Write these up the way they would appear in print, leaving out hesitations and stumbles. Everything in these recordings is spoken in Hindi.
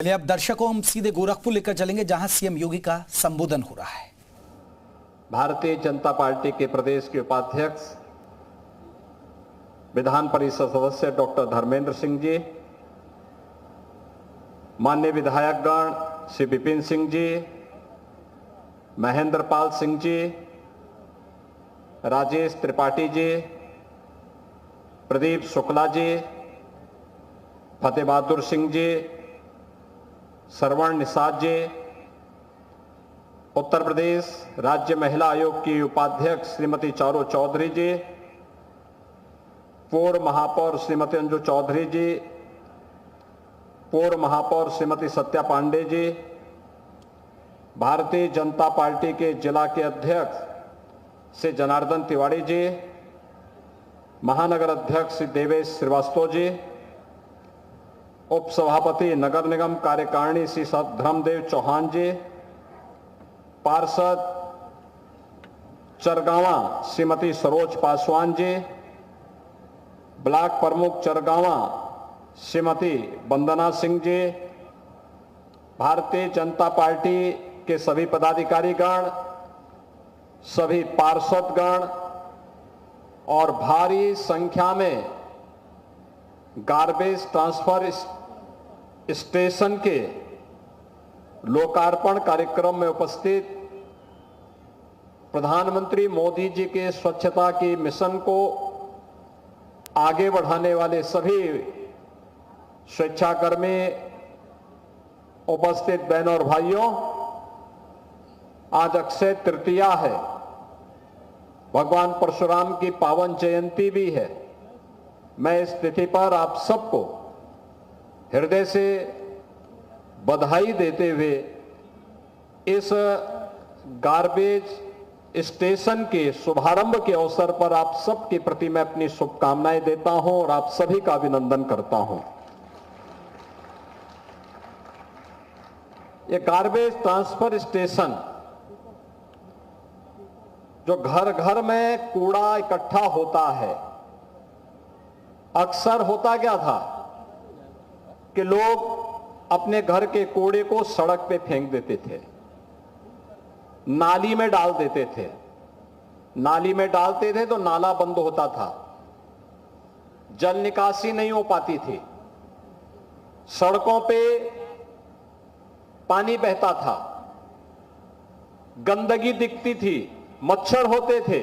चलिए अब दर्शकों हम सीधे गोरखपुर लेकर चलेंगे जहां सीएम योगी का संबोधन हो रहा है। भारतीय जनता पार्टी के प्रदेश के उपाध्यक्ष विधान परिषद सदस्य डॉक्टर धर्मेंद्र सिंह जी, माननीय विधायकगण श्री विपिन सिंह जी, महेंद्र पाल सिंह जी, राजेश त्रिपाठी जी, प्रदीप शुक्ला जी, फतेह बहादुर सिंह जी, श्रवण निषाद जी, उत्तर प्रदेश राज्य महिला आयोग की उपाध्यक्ष श्रीमती चारू चौधरी जी, पूर्व महापौर श्रीमती अंजू चौधरी जी, पूर्व महापौर श्रीमती सत्या पांडे जी, भारतीय जनता पार्टी के जिला के अध्यक्ष श्री जनार्दन तिवारी जी, महानगर अध्यक्ष श्री देवेश श्रीवास्तव जी, उप सभापति नगर निगम कार्यकारिणी श्री धर्मदेव चौहान जी, पार्षद चरगावा श्रीमती सरोज पासवान जी, ब्लॉक प्रमुख चरगावा श्रीमती वंदना सिंह जी, भारतीय जनता पार्टी के सभी पदाधिकारीगण, सभी पार्षदगण और भारी संख्या में गार्बेज ट्रांसफर स्टेशन के लोकार्पण कार्यक्रम में उपस्थित प्रधानमंत्री मोदी जी के स्वच्छता की मिशन को आगे बढ़ाने वाले सभी स्वेच्छाकर्मी, उपस्थित बहनों और भाइयों, आज अक्षय तृतीया है, भगवान परशुराम की पावन जयंती भी है। मैं इस तिथि पर आप सबको हृदय से बधाई देते हुए इस गार्बेज स्टेशन के शुभारंभ के अवसर पर आप सबके प्रति मैं अपनी शुभकामनाएं देता हूं और आप सभी का अभिनंदन करता हूं। ये गार्बेज ट्रांसफर स्टेशन जो घर घर में कूड़ा इकट्ठा होता है, अक्सर होता क्या था कि लोग अपने घर के कूड़े को सड़क पे फेंक देते थे, नाली में डाल देते थे। नाली में डालते थे तो नाला बंद होता था, जल निकासी नहीं हो पाती थी, सड़कों पे पानी बहता था, गंदगी दिखती थी, मच्छर होते थे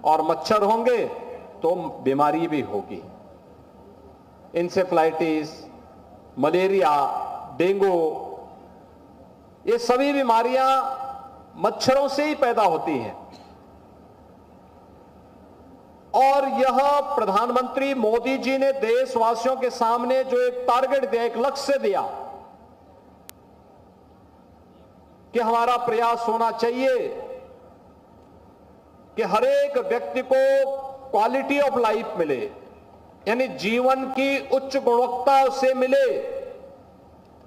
और मच्छर होंगे तो बीमारी भी होगी। इंसेफ्लाइटिस, मलेरिया, डेंगू, ये सभी बीमारियां मच्छरों से ही पैदा होती हैं। और यह प्रधानमंत्री मोदी जी ने देशवासियों के सामने जो एक टारगेट दिया, एक लक्ष्य दिया कि हमारा प्रयास होना चाहिए कि हर एक व्यक्ति को क्वालिटी ऑफ लाइफ मिले, यानी जीवन की उच्च गुणवत्ता से मिले।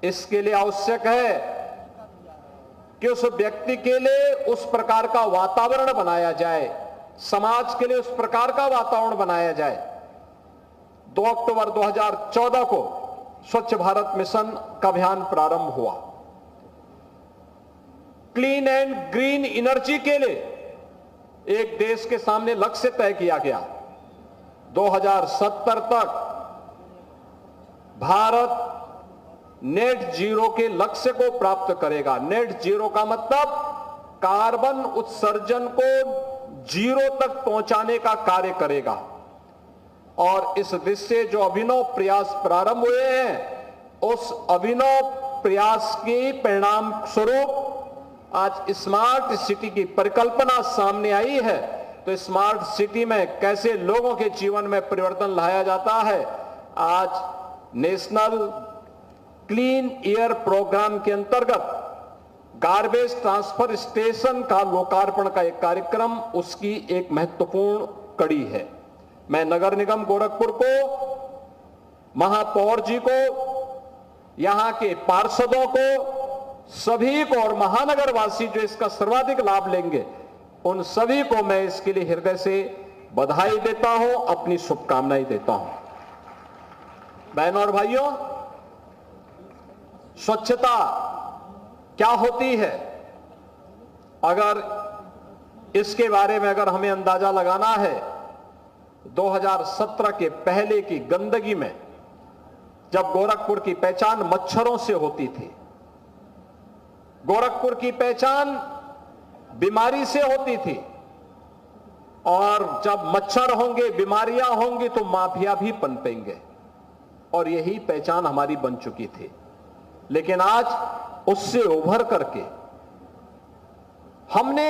इसके लिए आवश्यक है कि उस व्यक्ति के लिए उस प्रकार का वातावरण बनाया जाए, समाज के लिए उस प्रकार का वातावरण बनाया जाए। 2 अक्टूबर 2014 को स्वच्छ भारत मिशन का अभियान प्रारंभ हुआ। क्लीन एंड ग्रीन एनर्जी के लिए एक देश के सामने लक्ष्य तय किया गया। 2070 तक भारत नेट जीरो के लक्ष्य को प्राप्त करेगा। नेट जीरो का मतलब कार्बन उत्सर्जन को जीरो तक पहुंचाने का कार्य करेगा। और इस दिशा से जो अभिनव प्रयास प्रारंभ हुए हैं, उस अभिनव प्रयास के परिणाम स्वरूप आज स्मार्ट सिटी की परिकल्पना सामने आई है। तो स्मार्ट सिटी में कैसे लोगों के जीवन में परिवर्तन लाया जाता है, आज नेशनल क्लीन एयर प्रोग्राम के अंतर्गत गार्बेज ट्रांसफर स्टेशन का लोकार्पण का एक कार्यक्रम उसकी एक महत्वपूर्ण कड़ी है। मैं नगर निगम गोरखपुर को, महापौर जी को, यहां के पार्षदों को, सभी को और महानगर वासी जो इसका सर्वाधिक लाभ लेंगे, उन सभी को मैं इसके लिए हृदय से बधाई देता हूं, अपनी शुभकामनाएं देता हूं। बहनों और भाइयों, स्वच्छता क्या होती है, अगर इसके बारे में अगर हमें अंदाजा लगाना है, 2017 के पहले की गंदगी में जब गोरखपुर की पहचान मच्छरों से होती थी, गोरखपुर की पहचान बीमारी से होती थी, और जब मच्छर होंगे, बीमारियां होंगी तो माफिया भी पनपेंगे, और यही पहचान हमारी बन चुकी थी। लेकिन आज उससे उभर करके हमने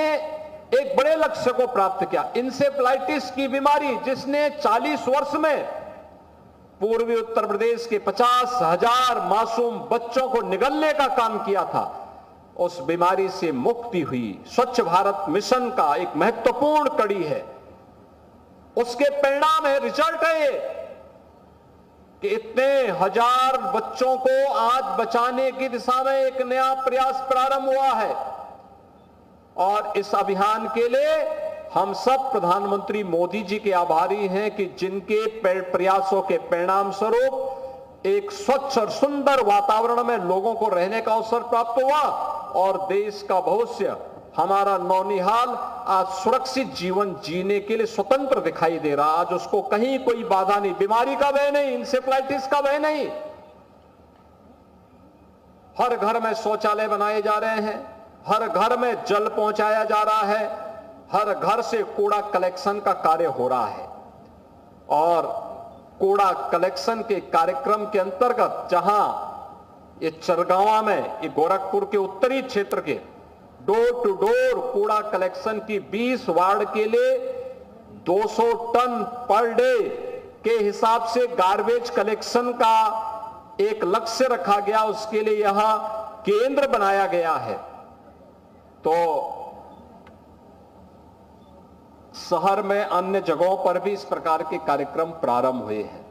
एक बड़े लक्ष्य को प्राप्त किया। इंसेफ्लाइटिस की बीमारी जिसने 40 वर्ष में पूर्वी उत्तर प्रदेश के 50,000 मासूम बच्चों को निगलने का काम किया था, उस बीमारी से मुक्ति हुई। स्वच्छ भारत मिशन का एक महत्वपूर्ण कड़ी है, उसके परिणाम है, रिजल्ट है ये कि इतने हजार बच्चों को आज बचाने की दिशा में एक नया प्रयास प्रारंभ हुआ है। और इस अभियान के लिए हम सब प्रधानमंत्री मोदी जी के आभारी हैं कि जिनके प्रयासों के परिणाम स्वरूप एक स्वच्छ और सुंदर वातावरण में लोगों को रहने का अवसर प्राप्त हुआ, और देश का भविष्य, हमारा नौनिहाल आज सुरक्षित जीवन जीने के लिए स्वतंत्र दिखाई दे रहा। आज उसको कहीं कोई बाधा नहीं, बीमारी का भय नहीं, इंसेफ्लाइटिस का भय नहीं। हर घर में शौचालय बनाए जा रहे हैं, हर घर में जल पहुंचाया जा रहा है, हर घर से कूड़ा कलेक्शन का कार्य हो रहा है। और कूड़ा कलेक्शन के कार्यक्रम के अंतर्गत जहां ये चरगांवा में, ये गोरखपुर के उत्तरी क्षेत्र के डोर टू डोर कूड़ा कलेक्शन की 20 वार्ड के लिए 200 टन पर डे के हिसाब से गार्बेज कलेक्शन का एक लक्ष्य रखा गया, उसके लिए यहां केंद्र बनाया गया है। तो शहर में अन्य जगहों पर भी इस प्रकार के कार्यक्रम प्रारंभ हुए हैं।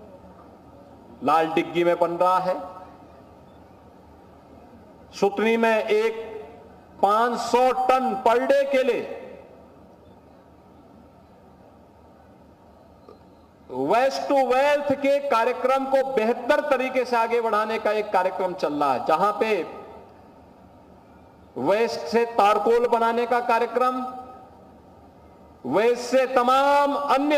लाल डिग्गी में बन रहा है, सुतनी में एक 500 टन पर डे के लिए वेस्ट टू वेल्थ के कार्यक्रम को बेहतर तरीके से आगे बढ़ाने का एक कार्यक्रम चल रहा है, जहां पे वेस्ट से तारकोल बनाने का कार्यक्रम, वेस्ट से तमाम अन्य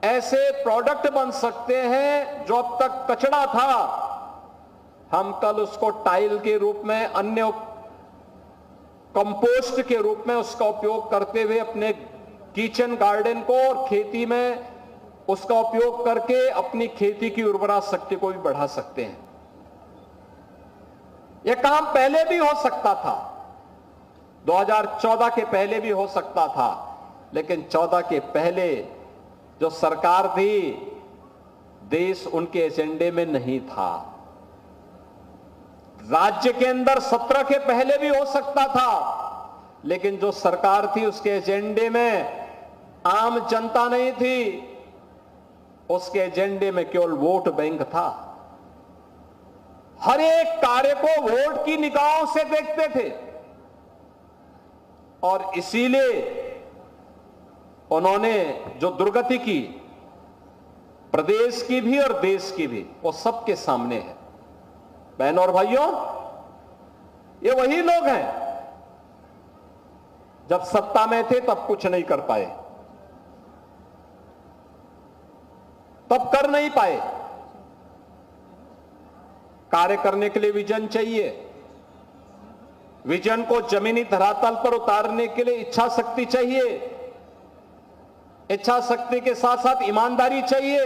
ऐसे प्रोडक्ट बन सकते हैं जो अब तक कचरा था, हम कल उसको टाइल के रूप में, अन्य कंपोस्ट के रूप में उसका उपयोग करते हुए अपने किचन गार्डन को और खेती में उसका उपयोग करके अपनी खेती की उर्वरा शक्ति को भी बढ़ा सकते हैं। यह काम पहले भी हो सकता था, 2014 के पहले भी हो सकता था, लेकिन 14 के पहले जो सरकार थी, देश उनके एजेंडे में नहीं था। राज्य के अंदर 17 के पहले भी हो सकता था, लेकिन जो सरकार थी उसके एजेंडे में आम जनता नहीं थी, उसके एजेंडे में केवल वोट बैंक था। हर एक कार्य को वोट की निगाहों से देखते थे, और इसीलिए उन्होंने जो दुर्गति की, प्रदेश की भी और देश की भी, वो सबके सामने है। बहनों और भाइयों, ये वही लोग हैं जब सत्ता में थे तब कुछ नहीं कर पाए, तब कर नहीं पाए। कार्य करने के लिए विजन चाहिए, विजन को जमीनी धरातल पर उतारने के लिए इच्छा शक्ति चाहिए, इच्छा शक्ति के साथ साथ ईमानदारी चाहिए,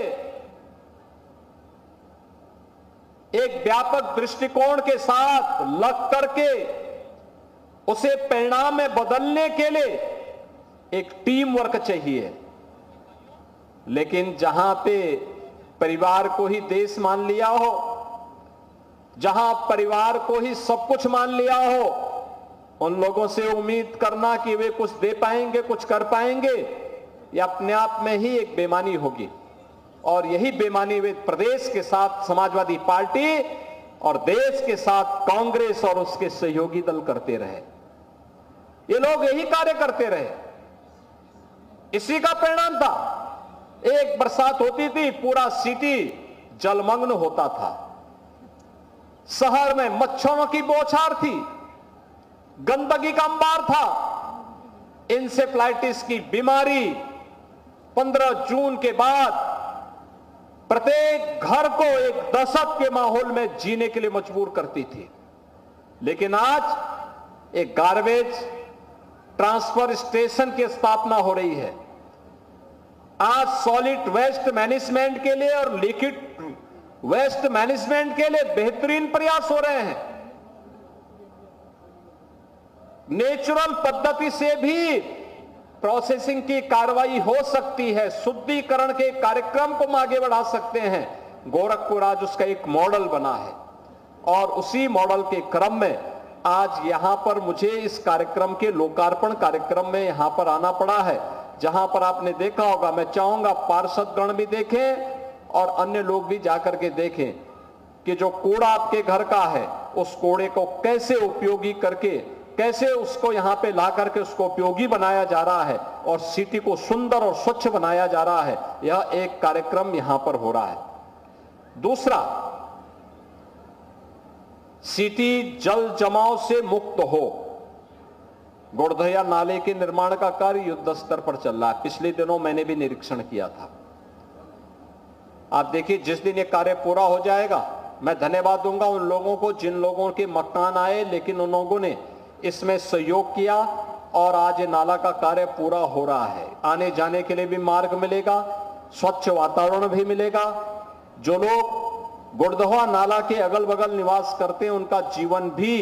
एक व्यापक दृष्टिकोण के साथ लग करके उसे परिणाम में बदलने के लिए एक टीम वर्क चाहिए। लेकिन जहां पे परिवार को ही देश मान लिया हो, जहां परिवार को ही सब कुछ मान लिया हो, उन लोगों से उम्मीद करना कि वे कुछ दे पाएंगे, कुछ कर पाएंगे, यह अपने आप में ही एक बेईमानी होगी। और यही बेईमानी वे प्रदेश के साथ समाजवादी पार्टी और देश के साथ कांग्रेस और उसके सहयोगी दल करते रहे। ये लोग यही कार्य करते रहे, इसी का परिणाम था। एक बरसात होती थी, पूरा सिटी जलमग्न होता था। शहर में मच्छरों की बौछार थी, गंदगी का अंबार था। इंसेफ्लाइटिस की बीमारी 15 जून के बाद प्रत्येक घर को एक दहशत के माहौल में जीने के लिए मजबूर करती थी। लेकिन आज एक गार्बेज ट्रांसफर स्टेशन की स्थापना हो रही है। आज सॉलिड वेस्ट मैनेजमेंट के लिए और लिक्विड वेस्ट मैनेजमेंट के लिए बेहतरीन प्रयास हो रहे हैं। नेचुरल पद्धति से भी प्रोसेसिंग की कार्रवाई हो सकती है, शुद्धिकरण के कार्यक्रम को हम आगे बढ़ा सकते हैं। गोरखपुर आज उसका एक मॉडल बना है और उसी मॉडल के क्रम में आज यहां पर मुझे इस कार्यक्रम के लोकार्पण कार्यक्रम में यहां पर आना पड़ा है, जहां पर आपने देखा होगा। मैं चाहूंगा पार्षदगण भी देखें और अन्य लोग भी जाकर के देखें कि जो कूड़ा आपके घर का है उस कूड़े को कैसे उपयोगी करके, कैसे उसको यहां पे ला करके उसको उपयोगी बनाया जा रहा है और सिटी को सुंदर और स्वच्छ बनाया जा रहा है। यह एक कार्यक्रम यहां पर हो रहा है। दूसरा, सिटी जल जमाव से मुक्त हो। गुड़धया नाले के निर्माण का कार्य युद्ध स्तर पर चल रहा है। पिछले दिनों मैंने भी निरीक्षण किया था। आप देखिए, जिस दिन ये कार्य पूरा हो जाएगा, मैं धन्यवाद दूंगा उन लोगों को जिन लोगों के मकान आए लेकिन उन लोगों ने इसमें सहयोग किया और आज ये नाला का कार्य पूरा हो रहा है। आने जाने के लिए भी मार्ग मिलेगा, स्वच्छ वातावरण भी मिलेगा। जो लोग गुड़दहा नाला के अगल बगल निवास करते हैं उनका जीवन भी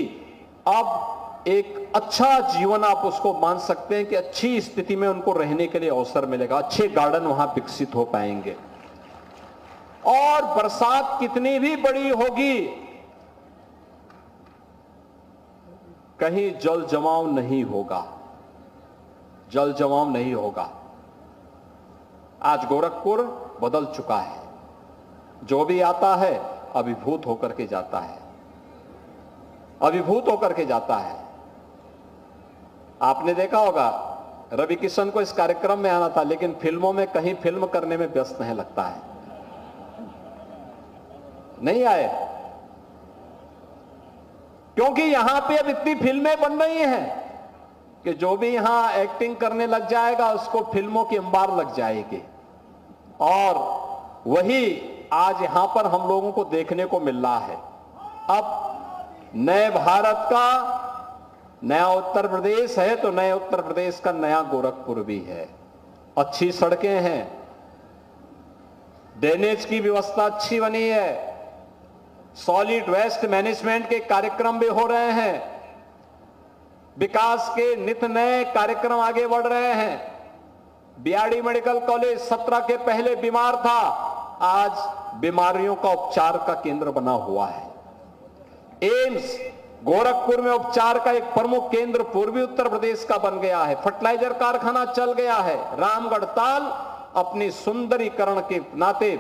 अब एक अच्छा जीवन आप उसको मान सकते हैं कि अच्छी स्थिति में उनको रहने के लिए अवसर मिलेगा। अच्छे गार्डन वहां विकसित हो पाएंगे और बरसात कितनी भी बड़ी होगी, कहीं जल जमाव नहीं होगा, जल जमाव नहीं होगा। आज गोरखपुर बदल चुका है। जो भी आता है अभिभूत होकर के जाता है, अभिभूत होकर के जाता है। आपने देखा होगा रवि किशन को इस कार्यक्रम में आना था, लेकिन फिल्मों में कहीं फिल्म करने में व्यस्त नहीं लगता है, नहीं आए, क्योंकि यहां पे अब इतनी फिल्में बन रही हैं कि जो भी यहां एक्टिंग करने लग जाएगा उसको फिल्मों की अंबार लग जाएगी। और वही आज यहां पर हम लोगों को देखने को मिल रहा है। अब नए भारत का नया उत्तर प्रदेश है तो नए उत्तर प्रदेश का नया गोरखपुर भी है। अच्छी सड़कें हैं, ड्रेनेज की व्यवस्था अच्छी बनी है, सॉलिड वेस्ट मैनेजमेंट के कार्यक्रम भी हो रहे हैं, विकास के नित नए कार्यक्रम आगे बढ़ रहे हैं। बीआरडी मेडिकल कॉलेज 17 के पहले बीमार था, आज बीमारियों का उपचार का केंद्र बना हुआ है। एम्स गोरखपुर में उपचार का एक प्रमुख केंद्र पूर्वी उत्तर प्रदेश का बन गया है। फर्टिलाइजर कारखाना चल गया है। रामगढ़ ताल अपनी सुंदरीकरण के नाते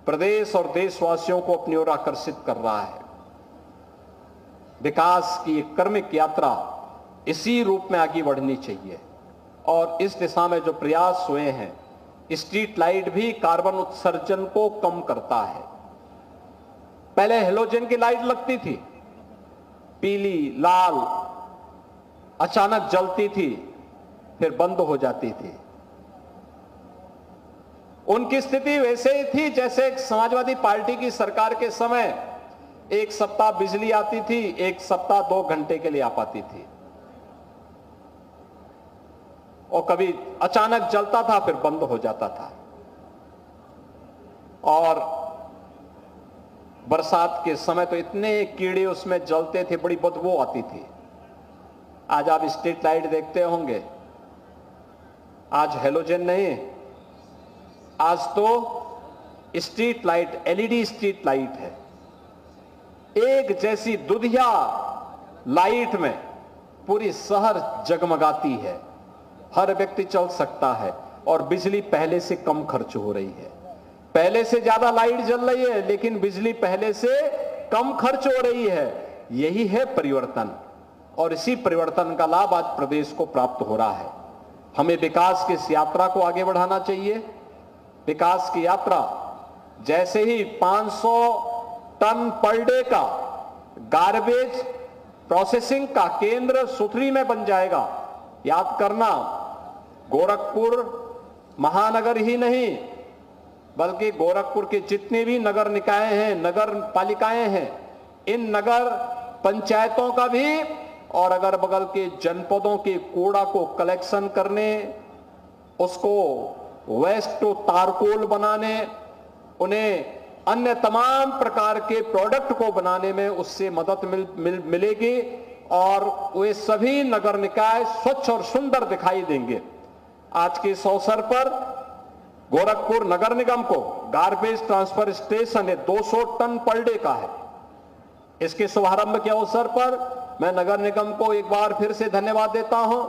प्रदेश और देशवासियों को अपनी ओर आकर्षित कर रहा है। विकास की एक क्रमिक यात्रा इसी रूप में आगे बढ़नी चाहिए और इस दिशा में जो प्रयास हुए हैं, स्ट्रीट लाइट भी कार्बन उत्सर्जन को कम करता है। पहले हेलोजन की लाइट लगती थी, पीली लाल, अचानक जलती थी फिर बंद हो जाती थी। उनकी स्थिति वैसे ही थी जैसे एक समाजवादी पार्टी की सरकार के समय एक सप्ताह बिजली आती थी, एक सप्ताह 2 घंटे के लिए आ पाती थी और कभी अचानक जलता था फिर बंद हो जाता था। और बरसात के समय तो इतने कीड़े उसमें जलते थे, बड़ी बदबू आती थी। आज आप स्ट्रीट लाइट देखते होंगे, आज हेलोजन नहीं, आज तो street light, LED street light है। एक जैसी दुधिया लाइट में पूरी शहर जगमगाती है, हर व्यक्ति चल सकता है और बिजली पहले से कम खर्च हो रही है। पहले से ज्यादा लाइट जल रही है लेकिन बिजली पहले से कम खर्च हो रही है। यही है परिवर्तन और इसी परिवर्तन का लाभ आज प्रदेश को प्राप्त हो रहा है। हमें विकास की इस यात्रा को आगे बढ़ाना चाहिए। विकास की यात्रा जैसे ही 500 टन पर डे का गार्बेज प्रोसेसिंग का केंद्र सुथरी में बन जाएगा। याद करना, गोरखपुर महानगर ही नहीं बल्कि गोरखपुर के जितने भी नगर निकाय हैं, नगर पालिकाएं हैं, इन नगर पंचायतों का भी और अगर बगल के जनपदों के कूड़ा को कलेक्शन करने, उसको वेस्ट टू तारकोल बनाने, उन्हें अन्य तमाम प्रकार के प्रोडक्ट को बनाने में उससे मदद मिलेगी और वे सभी नगर निकाय स्वच्छ और सुंदर दिखाई देंगे। आज के इस अवसर पर गोरखपुर नगर निगम को garbage transfer station 200 ton per day का है। इसके शुभारंभ के अवसर पर मैं नगर निगम को एक बार फिर से धन्यवाद देता हूं।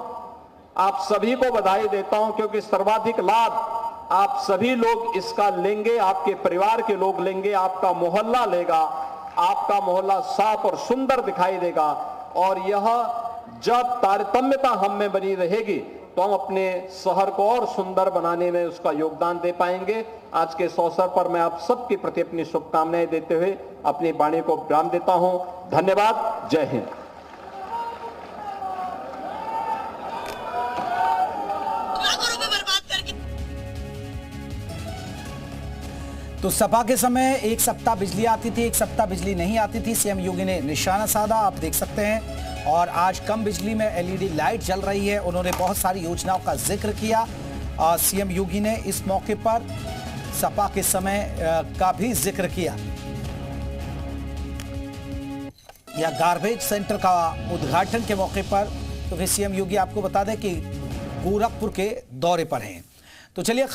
आप सभी को बधाई देता हूं क्योंकि सर्वाधिक लाभ आप सभी लोग इसका लेंगे, आपके परिवार के लोग लेंगे, आपका मोहल्ला लेगा, आपका मोहल्ला साफ और सुंदर दिखाई देगा। और यह जब तारतम्यता हम में बनी रहेगी तो हम अपने शहर को और सुंदर बनाने में उसका योगदान दे पाएंगे। आज के इस अवसर पर मैं आप सबके प्रति अपनी शुभकामनाएं देते हुए अपनी वाणी को विराम देता हूं। धन्यवाद। जय हिंद। तो सपा के समय एक सप्ताह बिजली आती थी, एक सप्ताह बिजली नहीं आती थी। सीएम योगी ने निशाना साधा, आप देख सकते हैं। और आज कम बिजली में एलईडी लाइट जल रही है। उन्होंने बहुत सारी योजनाओं का जिक्र किया। सीएम योगी ने इस मौके पर सपा के समय का भी जिक्र किया। या गार्बेज सेंटर का उद्घाटन के मौके पर तो फिर सीएम योगी आपको बता दें कि गोरखपुर के दौरे पर हैं। तो चलिए